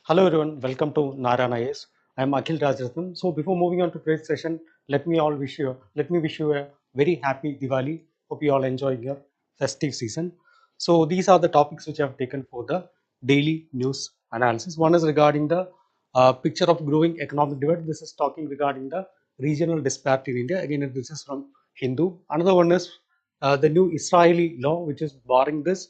Hello everyone, welcome to Narayana IAS. I am Akhil Rajratnam. So before moving on to today's session, let me wish you a very happy Diwali. Hope you all enjoying your festive season. So these are the topics which I have taken for the daily news analysis. One is regarding the picture of growing economic divide. This is talking regarding the regional disparity in India. Again, this is from Hindu. Another one is the new Israeli law, which is barring this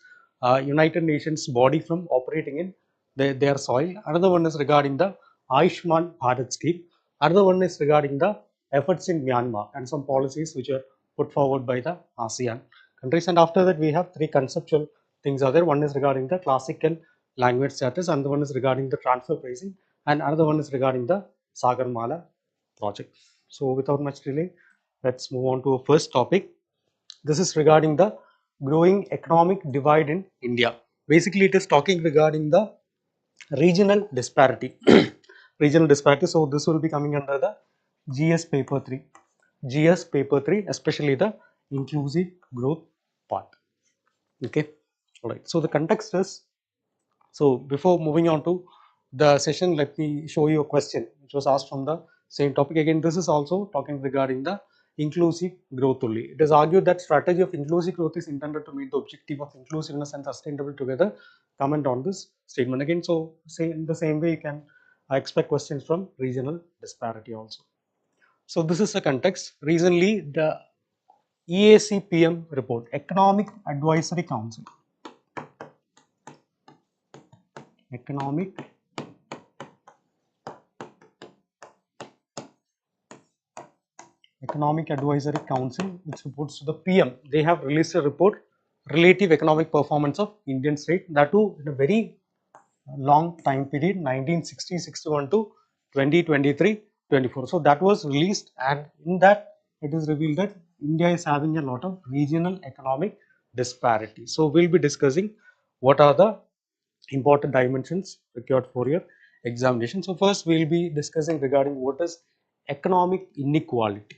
United Nations body from operating in their soil. Another one is regarding the Ayushman Bharat scheme. Another one is regarding the efforts in Myanmar and some policies which are put forward by the ASEAN countries. And after that, we have three conceptual things are there. One is regarding the classical language status, another one is regarding the transfer pricing, and another one is regarding the Sagarmala project. So without much delay, let's move on to our first topic. This is regarding the growing economic divide in India. Basically, it is talking regarding the regional disparity. Regional disparity. So this will be coming under the GS paper 3. GS paper 3, especially the inclusive growth part. Okay. All right. So the context is, so before moving on to the session, let me show you a question which was asked from the same topic. Again, this is also talking regarding the inclusive growth only. It is argued that strategy of inclusive growth is intended to meet the objective of inclusiveness and sustainable together. Comment on this statement again. So say in the same way, you can expect questions from regional disparity also. So this is the context. Recently, the EACPM report, Economic Advisory Council, Economic Advisory Council, which reports to the PM. They have released a report, Relative Economic Performance of Indian State, that too in a very long time period, 1960-61 to 2023-24. So that was released, and in that it is revealed that India is having a lot of regional economic disparity. So we'll be discussing what are the important dimensions required for your examination. So first we'll be discussing regarding what is economic inequality.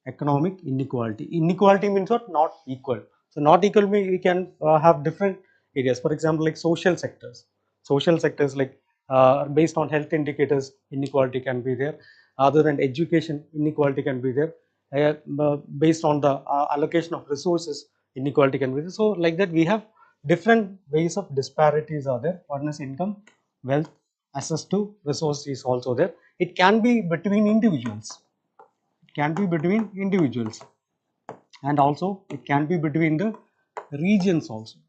Economic inequality. Inequality means what? Not equal. So not equal means we can have different areas. For example, like social sectors. Social sectors like based on health indicators, inequality can be there. Other than education, inequality can be there. Based on the allocation of resources, inequality can be there. So like that we have different ways of disparities are there. One is income, wealth, access to resources is also there. It can be between individuals. It can be between individuals, and also it can be between the regions also.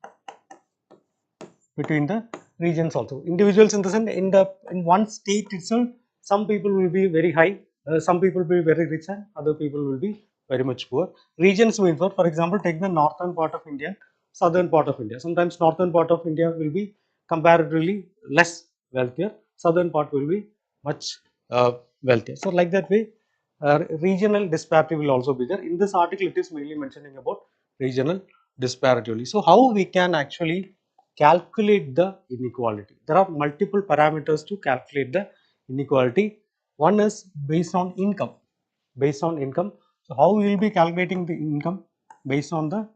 Between the regions also. Individuals in the sense in one state itself, some people will be very high, some people will be very rich, and other people will be very much poor. Regions means what? For example, take the northern part of India, southern part of India. Sometimes northern part of India will be comparatively less wealthier, southern part will be much wealthier. So like that way, regional disparity will also be there. In this article, it is mainly mentioning about regional disparity only. So how we can actually calculate the inequality? There are multiple parameters to calculate the inequality. One is based on income. Based on income. So how we will be calculating the income? Based on the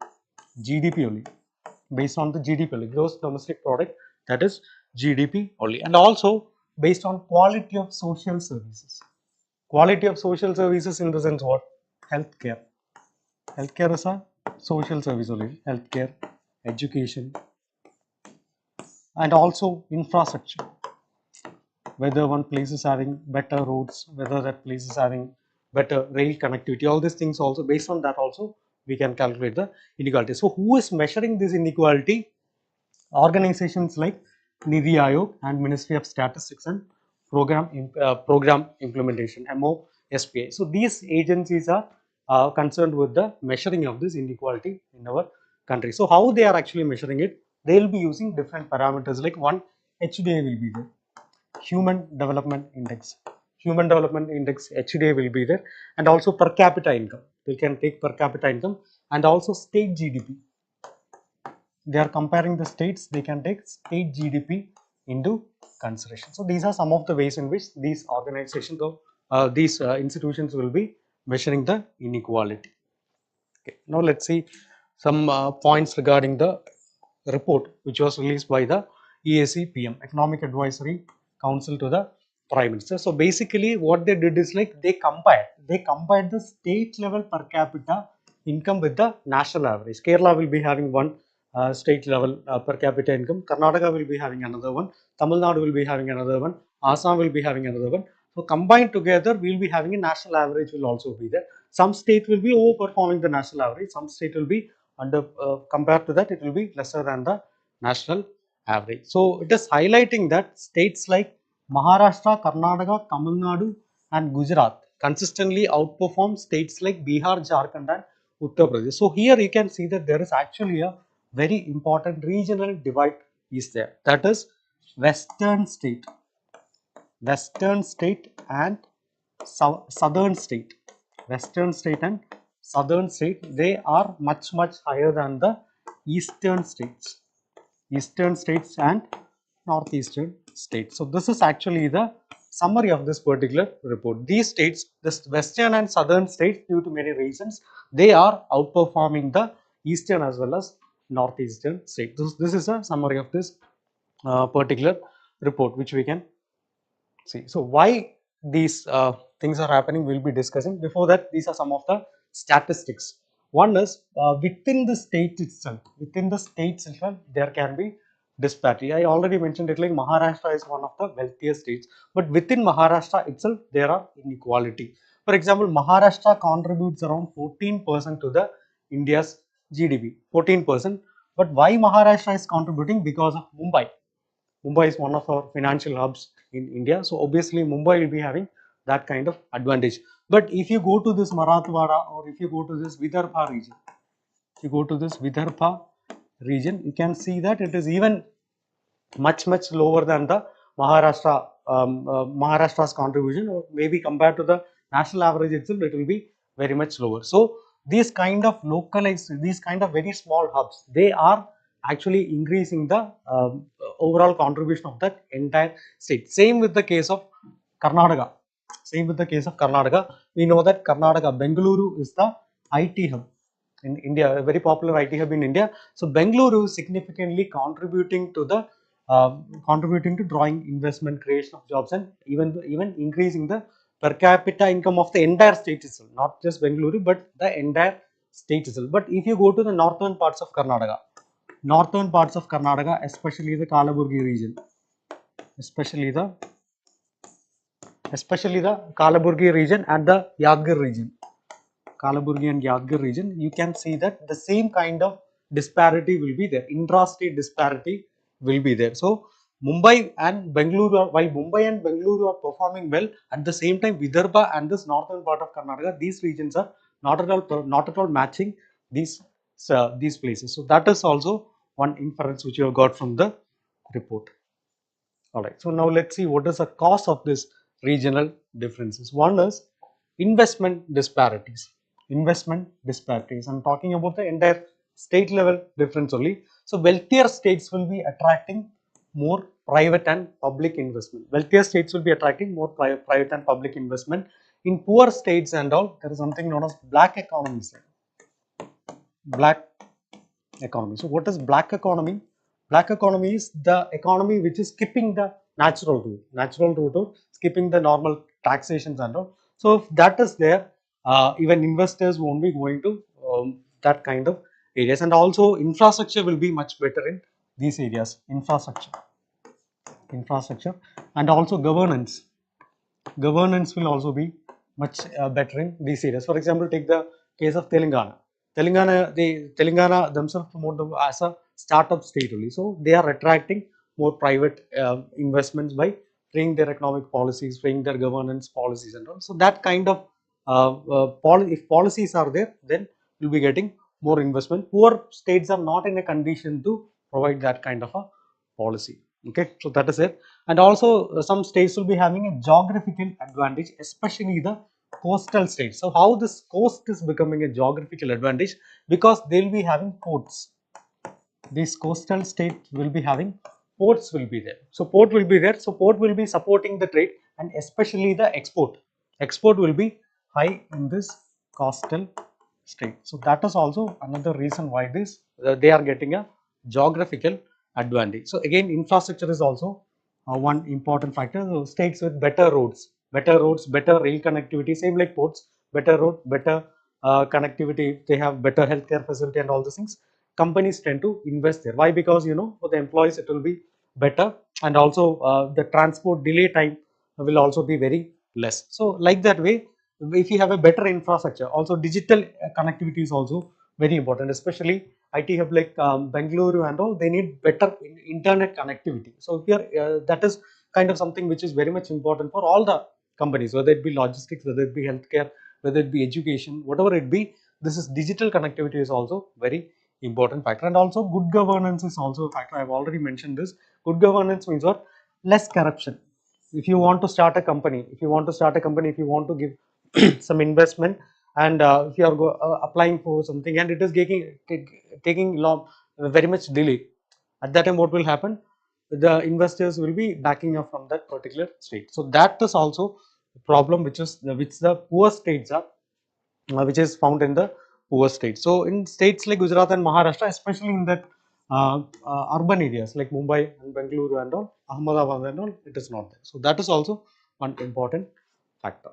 GDP only. Based on the GDP only, gross domestic product, that is GDP only, and also based on quality of social services. Quality of social services in the sense what? Healthcare. Healthcare is a social service only. Healthcare, education, and also infrastructure. Whether one place is having better roads, whether that place is having better rail connectivity, all these things also, based on that also we can calculate the inequality. So who is measuring this inequality? Organizations like Nidhi Aayog and Ministry of Statistics and Program Implementation, MOSPI. So these agencies are concerned with the measuring of this inequality in our country. So how they are actually measuring it? They will be using different parameters, like one, HDI will be there, Human Development Index. Human Development Index, HDI will be there, and also per capita income. They can take per capita income, and also state GDP. They are comparing the states, they can take state GDP into consideration. So these are some of the ways in which these organizations or these institutions will be measuring the inequality. Okay. Now let's see some points regarding the report which was released by the EACPM, Economic Advisory council to the prime minister. So basically what they did is like they compared the state level per capita income with the national average. Kerala will be having one state level per capita income, Karnataka will be having another one, Tamil Nadu will be having another one, Assam will be having another one. So combined together, we will be having a national average will also be there. Some state will be overperforming the national average, some state will be under, compared to that, it will be lesser than the national average. So it is highlighting that states like Maharashtra, Karnataka, Tamil Nadu and Gujarat consistently outperform states like Bihar, Jharkhand and Uttar Pradesh. So here you can see that there is actually a very important regional divide is there. That is western state and southern state. Western state and southern state, they are much higher than the eastern states and northeastern states. So this is actually the summary of this particular report. These states, this western and southern states, due to many reasons, they are outperforming the eastern as well as northeastern states. This is a summary of this particular report which we can see. So why these things are happening, we'll be discussing. Before that, these are some of the statistics. One is within the state itself, there can be disparity. I already mentioned it, like Maharashtra is one of the wealthiest states, but within Maharashtra itself, there are inequality. For example, Maharashtra contributes around 14% to the India's GDP, 14%. But why Maharashtra is contributing? Because of Mumbai. Mumbai is one of our financial hubs in India. So obviously Mumbai will be having that kind of advantage. But if you go to this Marathwada or if you go to this Vidarbha region, you can see that it is even much lower than the Maharashtra's contribution, or maybe compared to the national average itself, it will be very much lower. So these kind of localized, these kind of very small hubs, they are actually increasing the overall contribution of that entire state. Same with the case of Karnataka. We know that Karnataka, Bengaluru is the IT hub in India, a very popular IT hub in India. So Bengaluru is significantly contributing to the contributing to drawing investment, creation of jobs, and even increasing the per capita income of the entire state itself, not just Bengaluru, but the entire state itself. But if you go to the northern parts of Karnataka, especially the Kalaburgi region, especially the Kalaburgi region and the Yadgir region, Kalaburgi and Yadgir region, you can see that the same kind of disparity will be there. Intra-state disparity will be there. So Mumbai and Bengaluru, while Mumbai and Bengaluru are performing well, at the same time Vidarbha and this northern part of Karnataka, these regions are not at all matching these places. So that is also one inference which you have got from the report. Alright, so now let's see what is the cause of this regional differences. One is investment disparities. I'm talking about the entire state level difference only. So wealthier states will be attracting more private and public investment. In poor states and all, there is something known as black economies. Black economy. So what is black economy? Black economy is the economy which is skipping the natural route or skipping the normal taxations and all. So if that is there, even investors won't be going to that kind of areas, and also infrastructure will be much better in these areas. Infrastructure and also governance will also be much better in these areas. For example, take the case of Telangana. Telangana themselves promote them as a startup state only. So they are attracting more private investments by freeing their economic policies, freeing their governance policies and all. So that kind of if policies are there, then you'll be getting more investment. Poor states are not in a condition to provide that kind of a policy. Okay, so that is it. And also some states will be having a geographical advantage, especially the coastal states. So how this coast is becoming a geographical advantage? Because they will be having ports. These coastal states will be having ports will be there. So port will be there. So port will be supporting the trade and especially the export. Export will be high in this coastal state. So that is also another reason why this they are getting a geographical advantage. So again, infrastructure is also one important factor. So states with better roads, better rail connectivity, same like ports, better road, better connectivity. They have better healthcare facility and all these things. Companies tend to invest there. Why? Because for the employees it will be better, and also the transport delay time will also be very less. So like that way, if you have a better infrastructure, also digital connectivity is also very important, especially IT hub like Bengaluru and all, they need better internet connectivity. So here that is kind of something which is very much important for all the companies, whether it be logistics, whether it be healthcare, whether it be education, whatever it be. This is digital connectivity is also very important factor, and also good governance is also a factor. I've already mentioned this. Good governance means what? Less corruption. If you want to start a company, if you want to give some investment, and if you are applying for something and it is taking long, very much delay, at that time what will happen? The investors will be backing up from that particular state. So that is also a problem which the poor states are, which is found in the poor states. So in states like Gujarat and Maharashtra, especially in that urban areas like Mumbai and Bengaluru and all, Ahmedabad and all, it is not there. So that is also one important factor.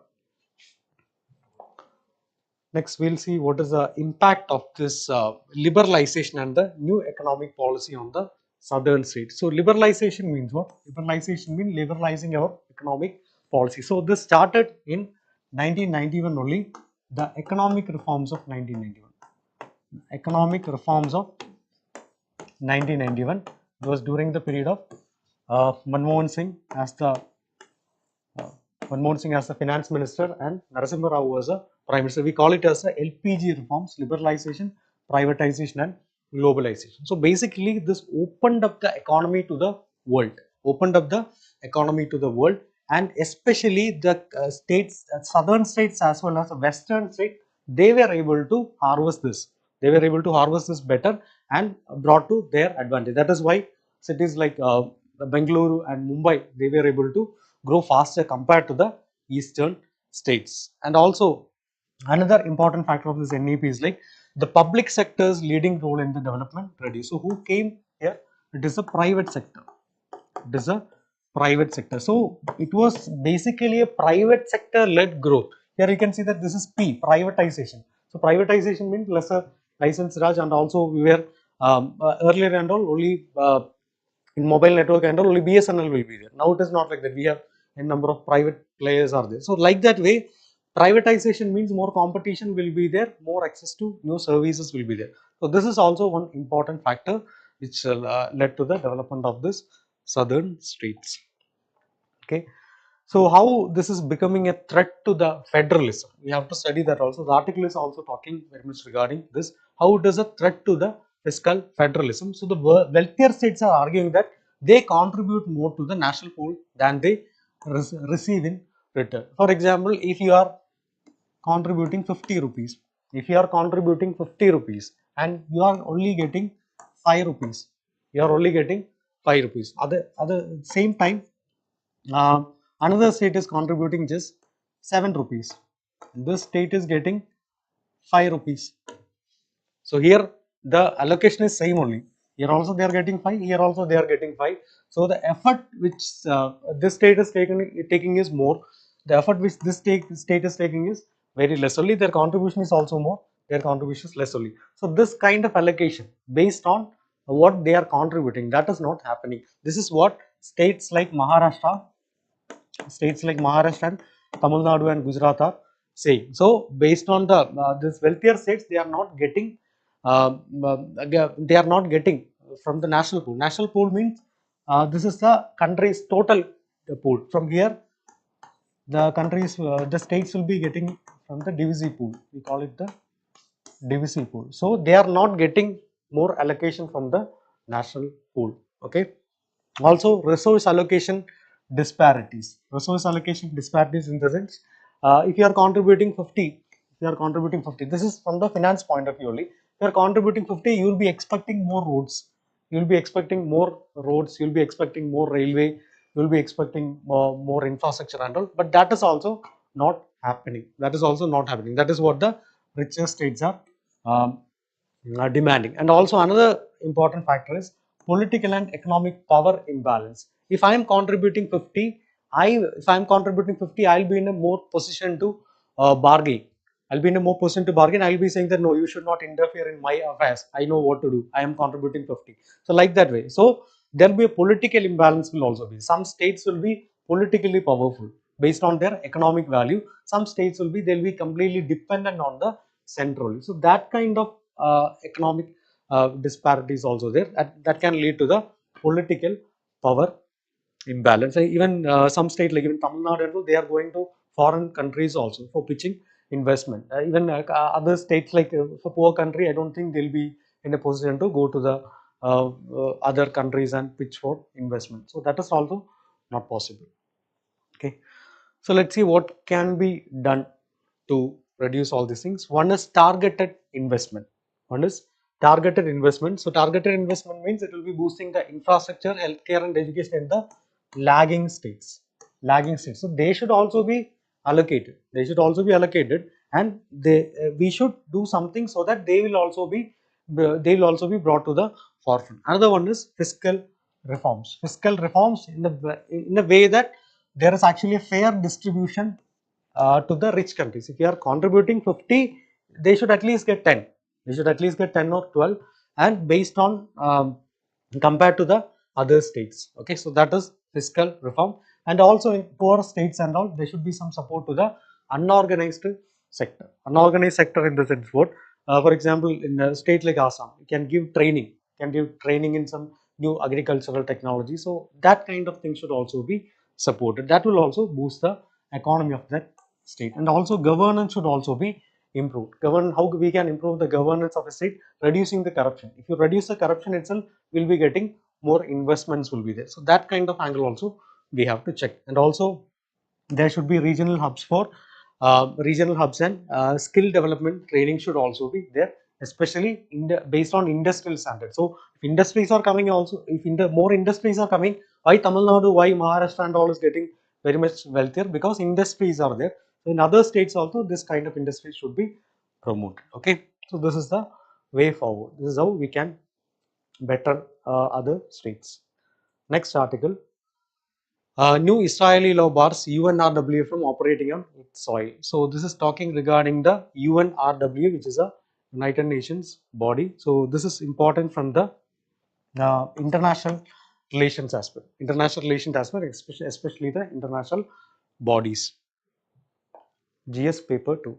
Next, we'll see what is the impact of this liberalization and the new economic policy on the southern states. So liberalization means what? Liberalization means liberalizing our economic policy. So this started in 1991 only, the economic reforms of 1991. Economic reforms of 1991. It was during the period of Manmohan Singh as the uh, Manmohan Singh as the finance minister and Narasimha Rao was a prime minister. We call it as the LPG reforms: liberalization, privatization, and globalization. So basically, this opened up the economy to the world. Opened up the economy to the world, and especially the states, southern states as well as the western state, they were able to harvest this. They were able to harvest this better and brought to their advantage. That is why cities like Bengaluru and Mumbai, they were able to grow faster compared to the eastern states. And also another important factor of this NEP is like the public sector's leading role in the development reduced. So who came here? It is the private sector. It is a private sector. So it was basically a private sector led growth. Here you can see that this is P, privatization. So privatization means lesser license Raj, and also we were earlier and all only in mobile network and all only BSNL will be there. Now it is not like that. We have a number of private players are there. So like that way, privatization means more competition will be there, more access to new services will be there. So this is also one important factor which led to the development of this southern states. Okay. So how this is becoming a threat to the federalism? We have to study that also. The article is also talking very much regarding this. How it is a threat to the fiscal federalism? So the wealthier states are arguing that they contribute more to the national pool than they receive in return. For example, if you are contributing 50 rupees, if you are contributing 50 rupees and you are only getting 5 rupees, you are only getting 5 rupees. Other same time, another state is contributing just 7 rupees. This state is getting 5 rupees. So here the allocation is same only. Here also they are getting 5. Here also they are getting 5. So the effort which this state is taking is more. The effort which this state is taking is very less. Only their contribution is also more. Their contribution is less only. So this kind of allocation based on what they are contributing, that is not happening. This is what states like Maharashtra and Tamil Nadu and Gujarat are saying. So based on the this wealthier states, uh, they are not getting from the national pool. National pool means this is the country's total pool. From here, the states will be getting from the divisi pool. We call it the divisi pool. So they are not getting more allocation from the national pool. Okay. Also, resource allocation disparities. Resource allocation disparities in the sense, if you are contributing 50, this is from the finance point of view only. If you are contributing 50, you will be expecting more roads. You will be expecting more roads. You will be expecting more railway. You will be expecting more infrastructure and all. But that is also not happening. That is also not happening. That is what the richer states are um, demanding. And also another important factor is political and economic power imbalance. If I am contributing 50, if I am contributing 50, I'll be in a more position to bargain. I'll be in a more position to bargain. I'll be saying that no, you should not interfere in my affairs. I know what to do. I am contributing 50. So like that way. So there will be a political imbalance will also be. Some states will be politically powerful based on their economic value. Some states will be, they'll be completely dependent on the central. So that kind of economic disparities also there. That can lead to the political power imbalance. Even some state like even Tamil Nadu, they are going to foreign countries also for pitching investment. Even other states like for poor country, I don't think they'll be in a position to go to the other countries and pitch for investment. So that is also not possible. Okay. So let's see what can be done to reduce all these things. One is targeted investment. One is targeted investment. So targeted investment means it will be boosting the infrastructure, healthcare and education in the lagging states. Lagging states. So they should also be allocated. They should also be allocated, and we should do something so that they will also be brought to the forefront. Another one is fiscal reforms. Fiscal reforms in a way that there is actually a fair distribution to the rich countries. If you are contributing 50, they should at least get 10. They should at least get 10 or 12, and based on compared to the other states. Okay, so that is fiscal reform. And also in poor states and all, there should be some support to the unorganized sector. Unorganized sector in the sense what? For example, in a state like Assam, you can give training in some new agricultural technology. So that kind of thing should also be supported. That will also boost the economy of that state. And also governance should also be improved. How we can improve the governance of a state? Reducing the corruption. If you reduce the corruption itself, we'll be getting more investments will be there. So that kind of angle also we have to check. And also there should be regional hubs for regional hubs, and skill development training should also be there, especially based on industrial standards. So if industries are coming also, if more industries are coming, why Tamil Nadu, why Maharashtra and all is getting very much wealthier? Because industries are there. So in other states also this kind of industries should be promoted. Okay, so this is the way forward. This is how we can better other states. Next article. New Israeli law bars UNRW from operating on its soil. So this is talking regarding the UNRW, which is a United Nations body. So this is important from the international relations aspect. International relations aspect, especially the international bodies. GS paper 2.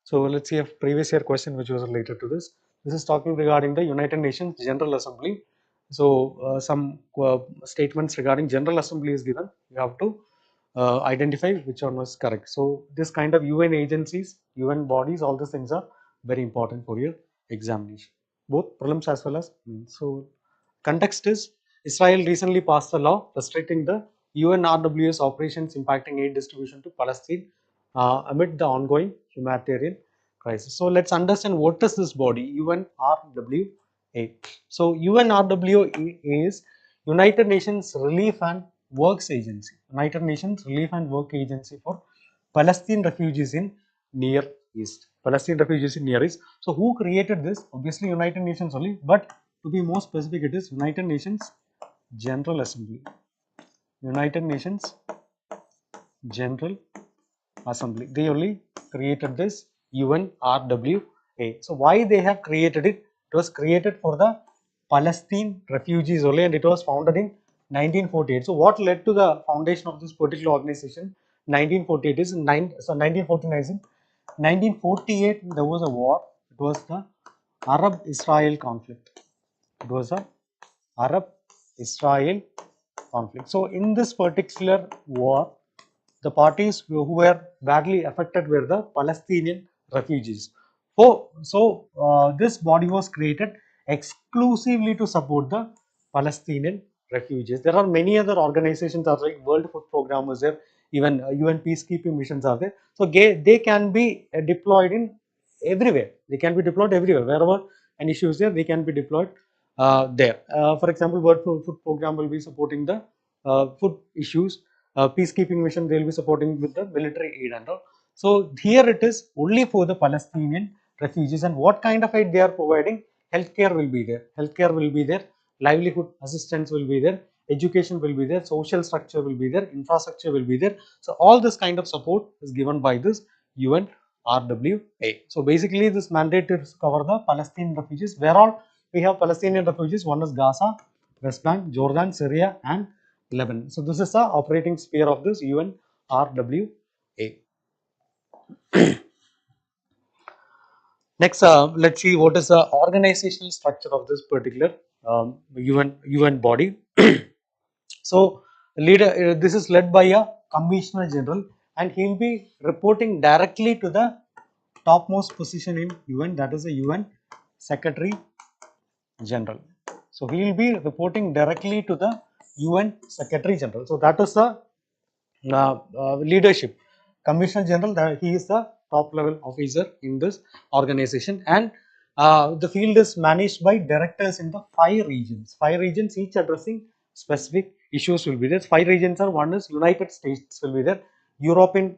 So let's see a previous year question which was related to this. This is talking regarding the United Nations General Assembly. So some statements regarding General Assembly is given. You have to identify which one was correct. So this kind of UN agencies, UN bodies, all these things are very important for your examination, both prelims as well as mains. So context is Israel recently passed a law restricting the UNRWS operations impacting aid distribution to Palestine amid the ongoing humanitarian crisis. So let's understand what is this body UNRWA. So UNRWA is United Nations Relief and Works Agency. United Nations Relief and Work Agency for Palestine refugees in Near East. Palestine refugees in Near East. So who created this? Obviously United Nations only, but to be more specific, it is United Nations General Assembly. United Nations General Assembly. They only created this UNRWA. So why they have created it? It was created for the Palestine refugees only, and it was founded in 1948. So what led to the foundation of this particular organization? 1948 is 1949 is in 1948 there was a war. It was the Arab-Israel conflict. It was a Arab-Israel conflict. So in this particular war, the parties who were badly affected were the Palestinian refugees. So this body was created exclusively to support the Palestinian refugees. There are many other organizations like World Food Programme is there, even UN peacekeeping missions are there. So they can be deployed in everywhere. They can be deployed everywhere. Wherever an issue is there, they can be deployed there. For example, World Food Programme will be supporting the food issues. Peacekeeping mission they will be supporting with the military aid and all. So here it is only for the Palestinian refugees, and what kind of aid they are providing? Healthcare will be there. Healthcare will be there. Livelihood assistance will be there. education will be there, social structure will be there, infrastructure will be there. So all this kind of support is given by this UNRWA. So basically this mandate is to cover the Palestinian refugees. Where all we have Palestinian refugees? One is Gaza, West Bank, Jordan, Syria and Lebanon. So this is the operating sphere of this UNRWA. Next, let's see what is the organizational structure of this particular UN body. So, leader, this is led by a Commissioner General, and he will be reporting directly to the topmost position in UN, that is the UN Secretary General. So, he will be reporting directly to the UN Secretary General. So, that is the leadership. Commissioner General, he is the top level officer in this organization, and the field is managed by directors in the 5 regions. 5 regions, each addressing specific issues will be there. 5 regions are, one is United States will be there, European,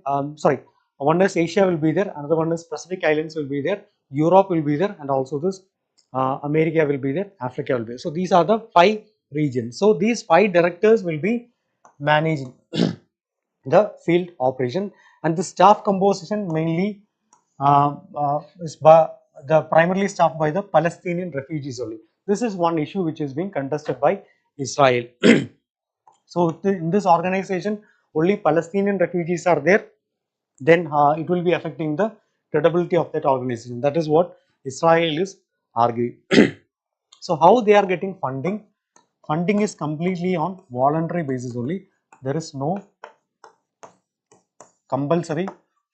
one is Asia will be there, another one is Pacific Islands will be there, Europe will be there, and also this America will be there, Africa will be there. So these are the 5 regions. So these 5 directors will be managing the field operation, and the staff composition mainly is primarily staffed by the Palestinian refugees only. This is one issue which is being contested by Israel. So in this organization only Palestinian refugees are there, then it will be affecting the credibility of that organization. That is what Israel is arguing. So how they are getting funding? Funding is completely on voluntary basis only. There is no compulsory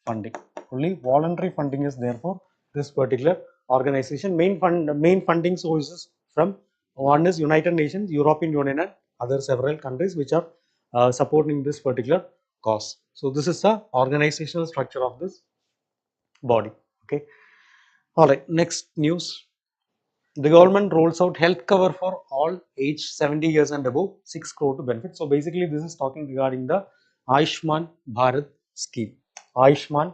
funding. Only voluntary funding is there for this particular organization. Main funding sources from, one is United Nations, European Union and other several countries which are supporting this particular cause. So this is the organizational structure of this body. Okay. All right. Next news. The government rolls out health cover for all age 70 years and above, 6 crore to benefit. So basically this is talking regarding the Ayushman Bharat scheme. Ayushman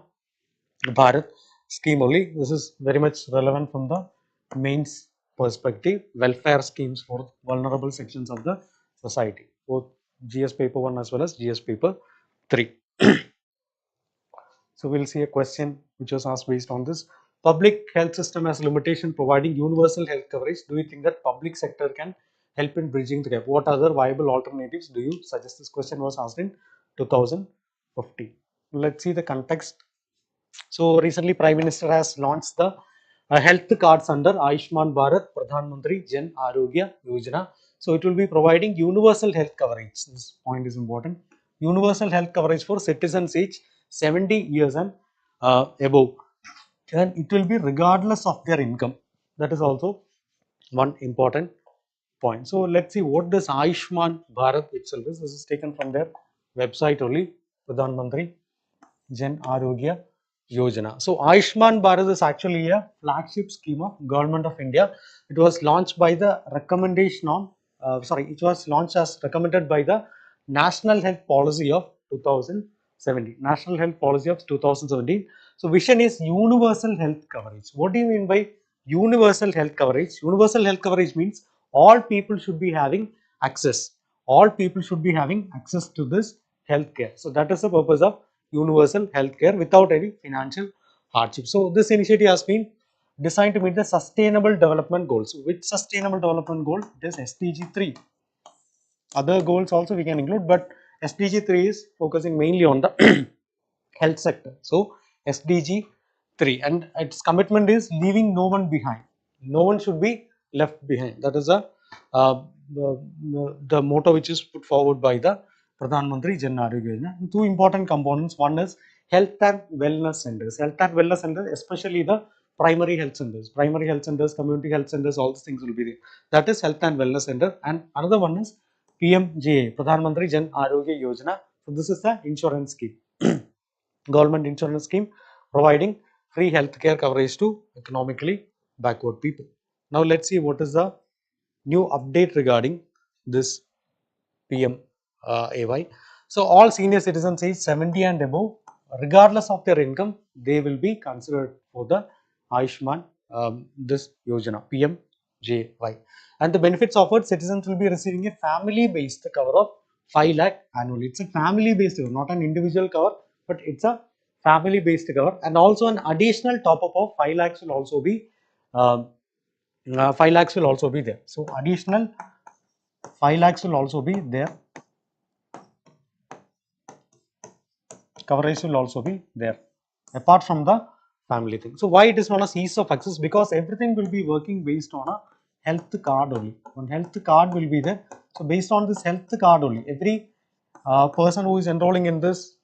Bharat scheme only. This is very much relevant from the mains perspective. Welfare schemes for vulnerable sections of the society, both GS paper 1 as well as GS paper 3. So we'll see a question which was asked based on this. Public health system has limitation providing universal health coverage. Do you think that public sector can help in bridging the gap? What other viable alternatives do you suggest? This question was asked in 2015. Let's see the context. So recently Prime Minister has launched the health cards under Ayushman Bharat Pradhan Mantri Jan Arogya Yojana. So it will be providing universal health coverage. This point is important. Universal health coverage for citizens age 70 years and above. And it will be regardless of their income. That is also one important point. So let's see what this Ayushman Bharat itself is. This is taken from their website only, Pradhan Mantri Jan Arogya Yojana. So Ayushman Bharat is actually a flagship scheme of Government of India. It was launched by the recommendation on, it was launched as recommended by the National Health Policy of 2017. National Health Policy of 2017. So vision is universal health coverage. What do you mean by universal health coverage? Universal health coverage means all people should be having access. All people should be having access to this healthcare. So that is the purpose of universal healthcare without any financial hardship. So this initiative has been designed to meet the sustainable development goals. Which sustainable development goal? It is SDG 3. Other goals also we can include, but SDG 3 is focusing mainly on the health sector. So SDG 3, and its commitment is leaving no one behind. No one should be left behind. That is the motto which is put forward by the Pradhan Mantri Jan Arogya Yojana. Two important components. One is health and wellness centers. Health and wellness centers, especially the primary health centers, community health centers, all these things will be there. That is health and wellness center. And another one is PMJA, Pradhan Mantri Jan Arogya Yojana. So this is the insurance scheme, government insurance scheme providing free healthcare coverage to economically backward people. Now let's see what is the new update regarding this PMAY. So all senior citizens age 70 and above, regardless of their income, they will be considered for the Ayushman this Yojana, PMAY. JY. And the benefits offered, citizens will be receiving a family-based cover of 5 lakh annually. It's a family-based cover, not an individual cover, but it's a family-based cover. And also an additional top-up of 5 lakhs will also be 5 lakhs will also be there. So additional 5 lakhs will also be there. Coverage will also be there apart from the family thing. So why it is known as ease of access? Because everything will be working based on a health card only. One health card will be there. So based on this health card only, every person who is enrolling in this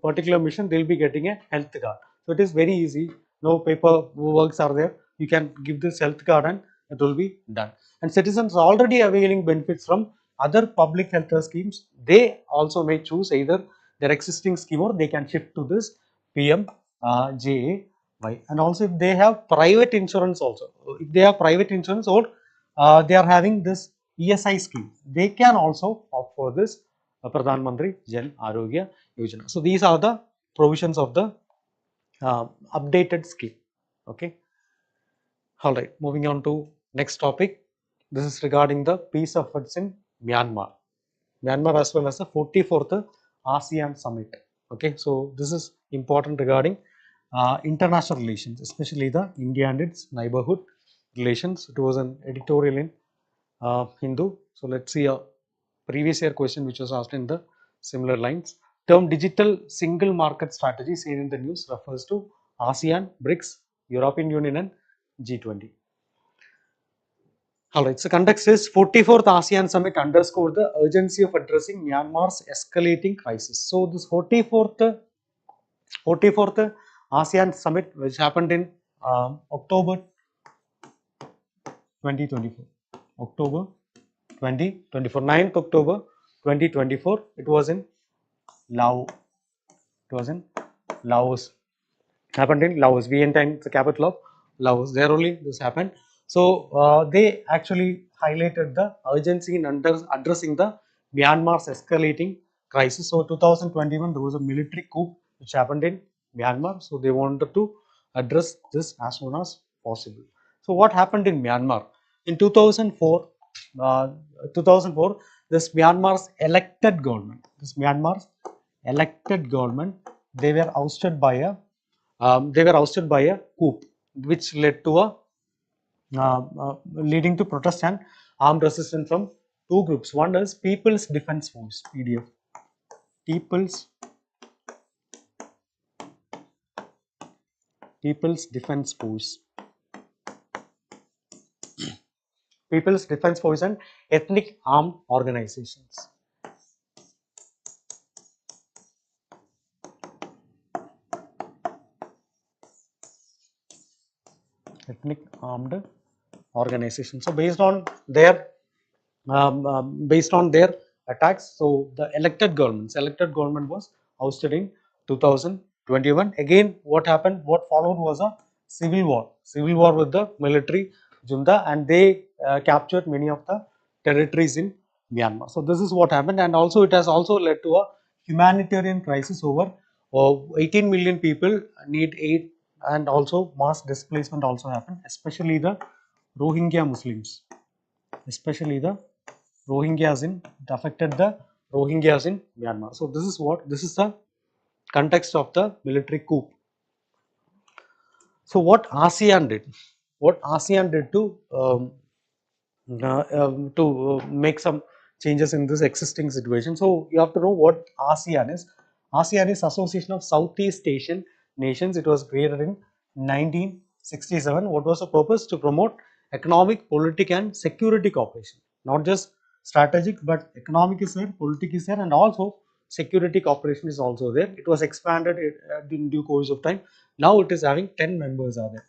particular mission, they will be getting a health card. So it is very easy. No paper works are there. You can give this health card and it will be done. And citizens already availing benefits from other public health schemes. They also may choose either their existing scheme or they can shift to this PM JAY. And also if they have private insurance also, if they have private insurance or they are having this ESI scheme, they can also opt for this Pradhan Mantri Jan Arogya Yojana. So these are the provisions of the updated scheme. Okay. All right. Moving on to next topic. This is regarding the peace efforts in Myanmar. Myanmar as well as the 44th ASEAN Summit. Okay, so this is important regarding international relations, especially the India and its neighborhood relations. It was an editorial in Hindu. So let's see a previous year question which was asked in the similar lines. Term digital single market strategy seen in the news refers to ASEAN, BRICS, European Union and G20. Alright, so context is 44th ASEAN Summit underscored the urgency of addressing Myanmar's escalating crisis. So this 44th ASEAN Summit, which happened in October 2024. October 2024, 9th October 2024, it was in Laos. It was in Laos. Happened in Laos. Vientiane is the capital of Laos. There only this happened. So they actually highlighted the urgency in addressing the Myanmar's escalating crisis. So 2021 there was a military coup which happened in Myanmar. So they wanted to address this as soon as possible. So what happened in Myanmar? In 2004, 2004, this Myanmar's elected government, they were ousted by a coup, which led to a leading to protest and armed resistance from two groups. One is People's Defense Force (PDF), People's Defense Force, People's Defense Force, and ethnic armed organizations. Ethnic armed organizations. So based on their attacks, so the elected government was ousted in 2021. Again, what happened? What followed was a civil war with the military junta, and they captured many of the territories in Myanmar. So this is what happened, and also it has also led to a humanitarian crisis. Over 18 million people need aid, and also mass displacement also happened, especially the Rohingya Muslims, especially the Rohingyas it affected the Rohingyas in Myanmar. So this is the context of the military coup. So what ASEAN did to make some changes in this existing situation. So you have to know what ASEAN is. ASEAN is Association of Southeast Asian Nations. It was created in 1967. What was the purpose? To promote economic, political and security cooperation. Not just strategic, but economic is there, political is there, and also security cooperation is also there. It was expanded in due course of time. Now it is having 10 members are there.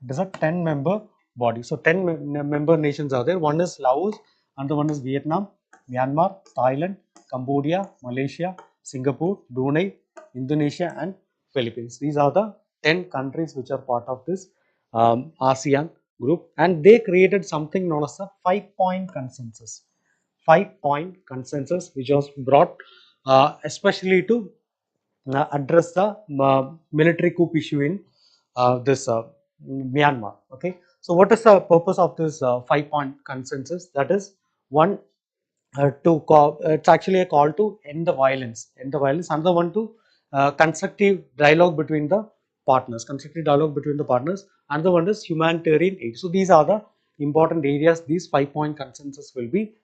It is a 10-member body. So 10 member nations are there. One is Laos, another one is Vietnam, Myanmar, Thailand, Cambodia, Malaysia, Singapore, Brunei, Indonesia and Philippines. These are the 10 countries which are part of this ASEAN group, and they created something known as a 5-point consensus. 5-point consensus which was brought especially to address the military coup issue in this Myanmar. Okay, So what is the purpose of this 5-point consensus? That is one, it's actually a call to end the violence, Another one to constructive dialogue between the partners, Another one is humanitarian aid. So these are the important areas these 5-point consensus will be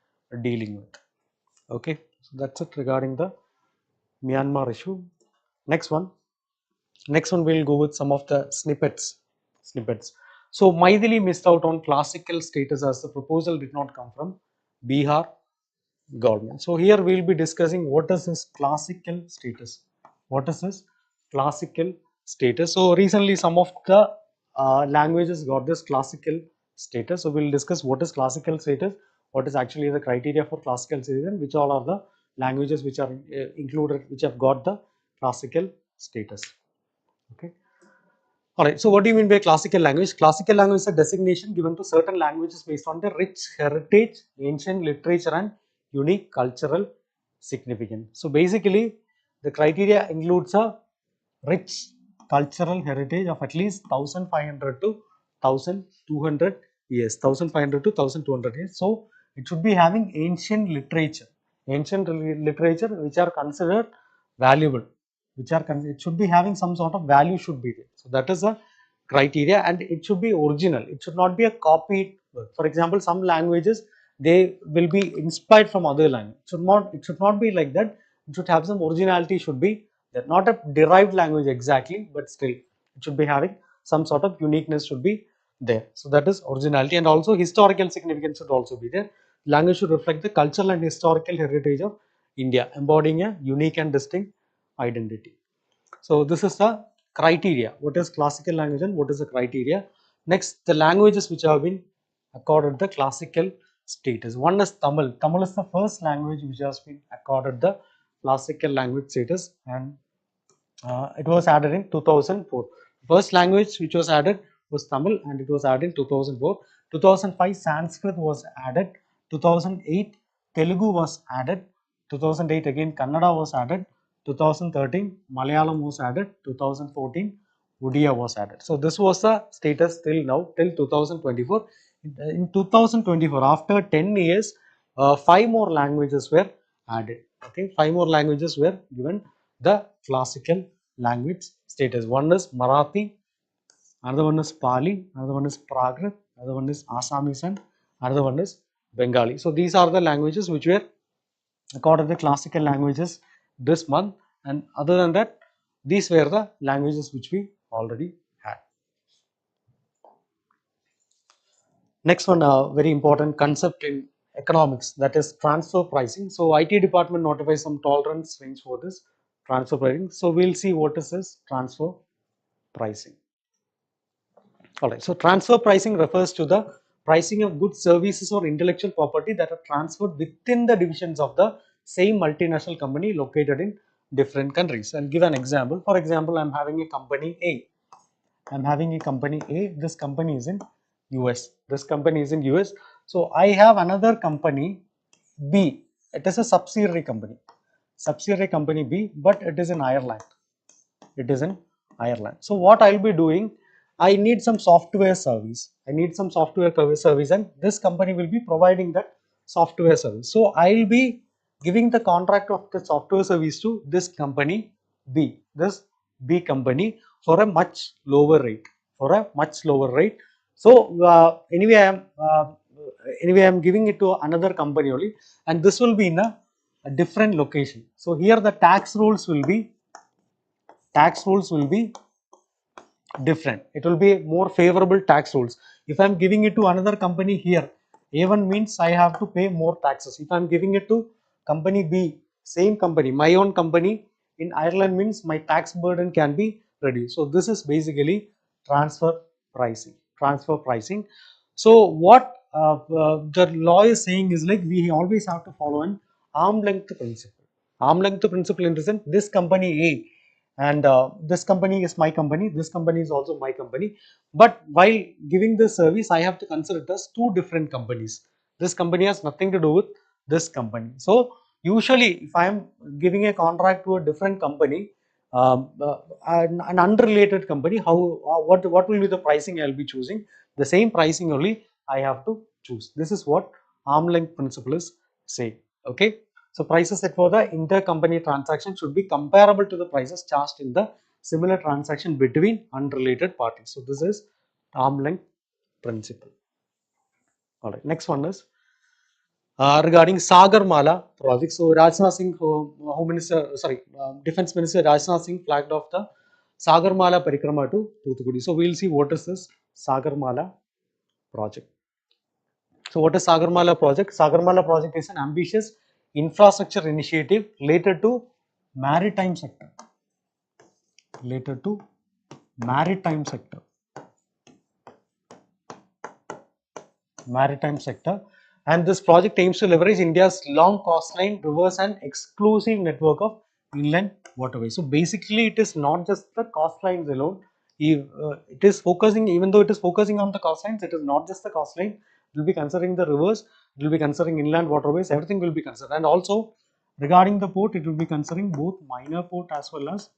dealing with. Okay, so that's it regarding the Myanmar issue. Next one. Next one, we'll go with some of the snippets. So Maithili missed out on classical status as the proposal did not come from Bihar government. So here we will be discussing what is this classical status. What is this classical status? So recently some of the languages got this classical status. So we will discuss what is classical status, what is actually the criteria for classical status, and which all are the languages which are included, which have got the classical status. Okay. Alright, so what do you mean by classical language? Classical language is a designation given to certain languages based on their rich heritage, ancient literature and unique cultural significance. So basically, the criteria includes a rich cultural heritage of at least 1500 to 1200 years, 1500 to 1200 years. So it should be having ancient literature which are considered valuable, it should be having some sort of value should be there. So that is a criteria, and it should be original. It should not be a copied work. For example, some languages, they will be inspired from other language. It should not be like that. It should have some originality, should be there. Not a derived language exactly, but still it should be having some sort of uniqueness should be there. So that is originality, and also historical significance should also be there. Language should reflect the cultural and historical heritage of India, embodying a unique and distinct identity. So this is the criteria. What is classical language and what is the criteria? Next, the languages which have been accorded the classical status. One is Tamil. Tamil is the first language which has been accorded the classical language status, and it was added in 2004. First language which was added was Tamil, and it was added in 2004. 2005 Sanskrit was added. 2008 Telugu was added. 2008 again Kannada was added. 2013 Malayalam was added. 2014 Odia was added. So this was the status till now, till 2024. In 2024, after 10 years, 5 more languages were added. Okay, 5 more languages were given the classical language status. One is Marathi, another one is Pali, another one is Prakrit, another one is Assamese, and another one is Bengali. So these are the languages which were accorded the classical languages this month, and other than that, these were the languages which we already had. Next one, a very important concept in economics, that is transfer pricing. So IT department notifies some tolerance range for this transfer pricing. So we'll see what is this transfer pricing. Alright, so transfer pricing refers to the pricing of goods, services or intellectual property that are transferred within the divisions of the same multinational company located in different countries. I'll give an example. For example, I'm having a company A. This company is in US. This company is in US. So I have another company B. It is a subsidiary company. Subsidiary company B, but it is in Ireland. It is in Ireland. So what I'll be doing, I need some software service. And this company will be providing that software service. So I'll be giving the contract of the software service to this company B, this B company, for a much lower rate. So anyway I'm giving it to another company only, and this will be in a different location. So here the tax rules will be different. It will be more favorable tax rules. If I am giving it to another company here, A1 means I have to pay more taxes. If I am giving it to company B, same company, my own company in Ireland, means my tax burden can be reduced. So this is basically transfer pricing. So what the law is saying is, like, we always have to follow an arm length principle. Arm length principle in the sense, this company A and this company is my company, this company is also my company, but while giving this service I have to consider it as two different companies. This company has nothing to do with this company. So usually if I am giving a contract to a different company, an unrelated company, what will be the pricing I will be choosing? the same pricing only I have to choose. This is what arm length principle is saying. Okay. So prices set for the intercompany transaction should be comparable to the prices charged in the similar transaction between unrelated parties. So this is arm length principle. All right. Next one is regarding Sagarmala project. So Rajnath Singh, Home Minister, sorry, Defense Minister Rajnath Singh flagged off the Sagarmala Parikrama to Thoothukudi. So we will see what is this Sagarmala project. So what is Sagarmala project? Sagarmala project is an ambitious infrastructure initiative related to maritime sector. Related to maritime sector. Maritime sector. And this project aims to leverage India's long coastline, rivers and exclusive network of inland waterways. So basically it is not just the coastlines alone. It is focusing, even though it is focusing on the coastlines, it is not just the coastline. It will be considering the rivers, it will be considering inland waterways, everything will be considered. And also regarding the port, it will be considering both minor port as well as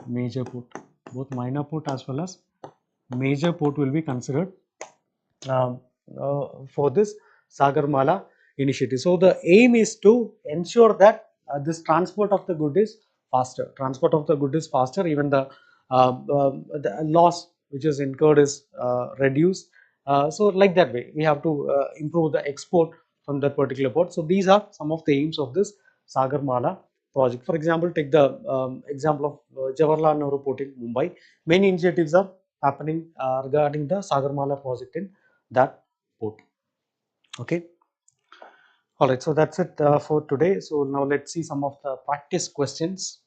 major port. Both minor port as well as major port will be considered for this Sagarmala initiative. So the aim is to ensure that this transport of the good is faster. Transport of the good is faster. Even the loss which is incurred is reduced. So like that way, we have to improve the export from that particular port. So these are some of the aims of this Sagarmala project. For example, take the example of Jawaharlal Nehru Port in Mumbai. Many initiatives are happening regarding the Sagarmala project in that port. Okay. All right. So that's it for today. So now let's see some of the practice questions.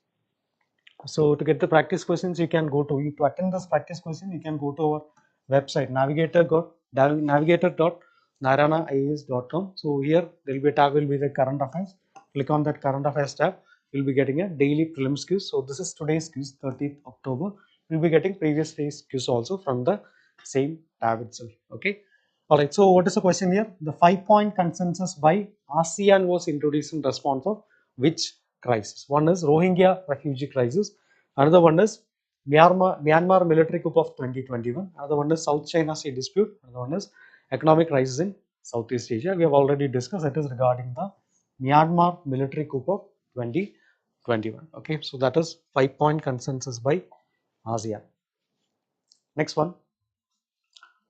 So to get the practice questions, you can go to attend this practice question. You can go to our website navigator.narayana.ias.com. So here there will be a tab will be the current affairs. Click on that current affairs tab. You'll be getting a daily prelims quiz. So this is today's quiz, 30th October. You'll be getting previous day's quiz also from the same tab itself. Okay. All right. So what is the question here? The 5-point consensus by ASEAN was introduced in response of which crisis? One is Rohingya refugee crisis. Another one is Myanmar military coup of 2021. Another one is South China Sea dispute. Another one is economic crisis in Southeast Asia. We have already discussed. It is regarding the Myanmar military coup of 2021. Okay, so that is 5-point consensus by ASEAN. Next one.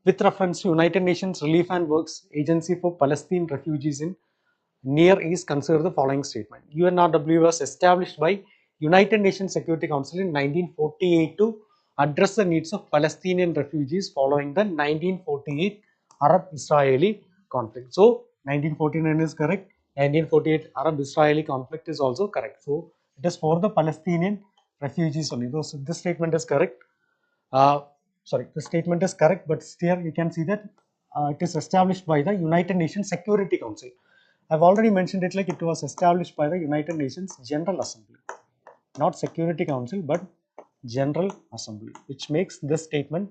With reference to United Nations Relief and Works Agency for Palestine Refugees in Near East, consider the following statement. UNRW was established by United Nations Security Council in 1948 to address the needs of Palestinian refugees following the 1948 Arab-Israeli conflict. So 1949 is correct. 1948 Arab-Israeli conflict is also correct. So it is for the Palestinian refugees only. So this statement is correct. The statement is correct, but still you can see that it is established by the United Nations Security Council. I've already mentioned it like it was established by the United Nations General Assembly, not Security Council, but General Assembly, which makes this statement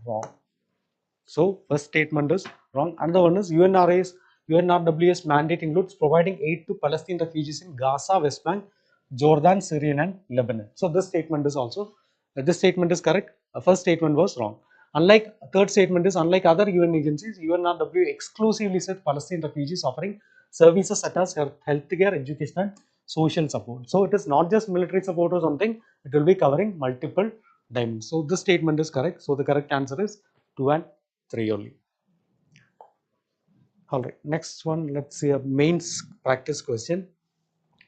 wrong. So first statement is wrong. Another one is UNRWS mandate includes providing aid to Palestinian refugees in Gaza, West Bank, Jordan, Syria, and Lebanon. So this statement is also correct. First statement was wrong. Unlike third statement is unlike other UN agencies, UNRW exclusively said Palestinian refugees offering services such as healthcare, education, and social support. So it is not just military support or something. It will be covering multiple dimensions. So this statement is correct. So the correct answer is 2 and 3 only. All right. Next one. Let's see a mains practice question.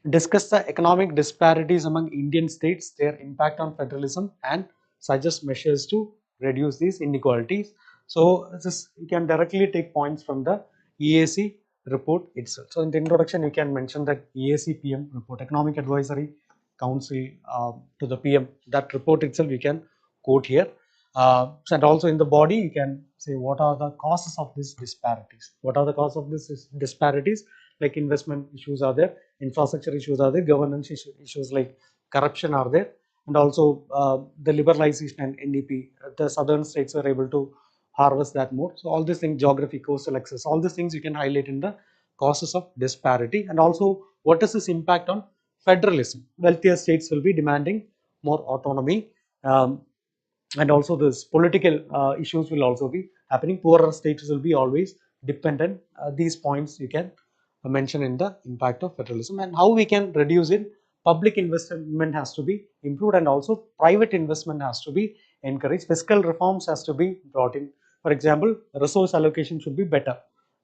Discuss the economic disparities among Indian states, their impact on federalism, and suggest measures to reduce these inequalities. So this you can directly take points from the EAC report itself. So in the introduction, you can mention that EAC PM report, Economic Advisory Council to the PM. That report itself you can quote here. And also in the body, you can say what are the causes of these disparities. What are the causes of these disparities? Like investment issues are there, infrastructure issues are there, governance issues like corruption are there, and also the liberalization and NDP. The southern states were able to harvest that more. So all these things, geography, coastal access, all these things you can highlight in the causes of disparity. And also what is this impact on federalism? Wealthier states will be demanding more autonomy. And also this political issues will also be happening. Poorer states will be always dependent. These points you can mention in the impact of federalism, and how we can reduce it. Public investment has to be improved, and also private investment has to be encouraged. Fiscal reforms has to be brought in. For example, resource allocation should be better.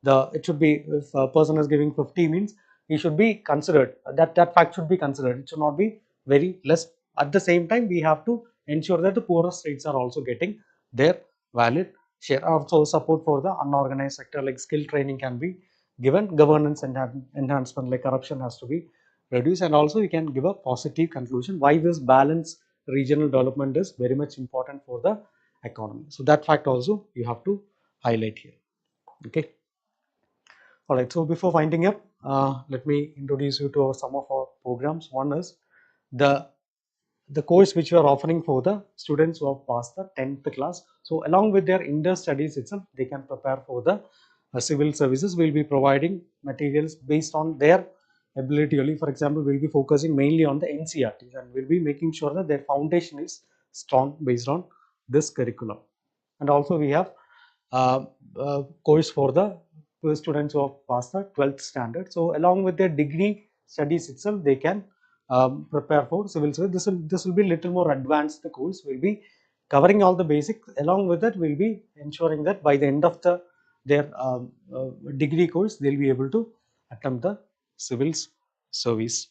It should be, if a person is giving 50 means he should be considered. That fact should be considered. It should not be very less. At the same time, we have to ensure that the poorer states are also getting their valid share. Also, support for the unorganized sector, like skill training can be given. Governance enhancement, like corruption, has to be reduced. And also, you can give a positive conclusion why this balanced regional development is very much important for the economy. So that fact also you have to highlight here. Okay. All right. So before winding up, let me introduce you to some of our programs. One is the course which we are offering for the students who have passed the 10th class. So along with their inter studies itself, they can prepare for the civil services. We'll be providing materials based on their ability only. For example, we'll be focusing mainly on the NCRTs, and we'll be making sure that their foundation is strong based on this curriculum. And also we have course for the students who have passed the 12th standard. So along with their degree studies itself, they can prepare for civil service. This will be little more advanced. The course will be covering all the basics. Along with that, we'll be ensuring that by the end of their degree course, they'll be able to attempt the civil service.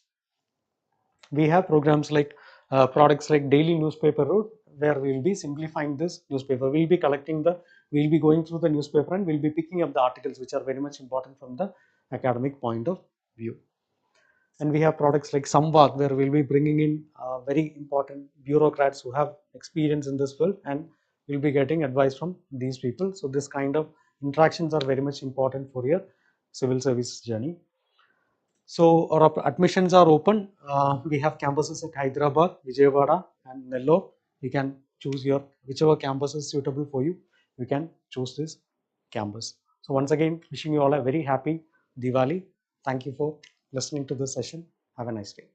We have programs like products like daily newspaper route, where we will be simplifying this newspaper. We'll be going through the newspaper, and we'll be picking up the articles which are very much important from the academic point of view. And we have products like Samvad, where we'll be bringing in very important bureaucrats who have experience in this field, and we'll be getting advice from these people. So this kind of interactions are very much important for your civil service journey. So our admissions are open. We have campuses at Hyderabad, Vijayawada, and Nellore. You can choose your whichever campus is suitable for you. You can choose this campus. So once again, wishing you all a very happy Diwali. Thank you for listening to this session. Have a nice day.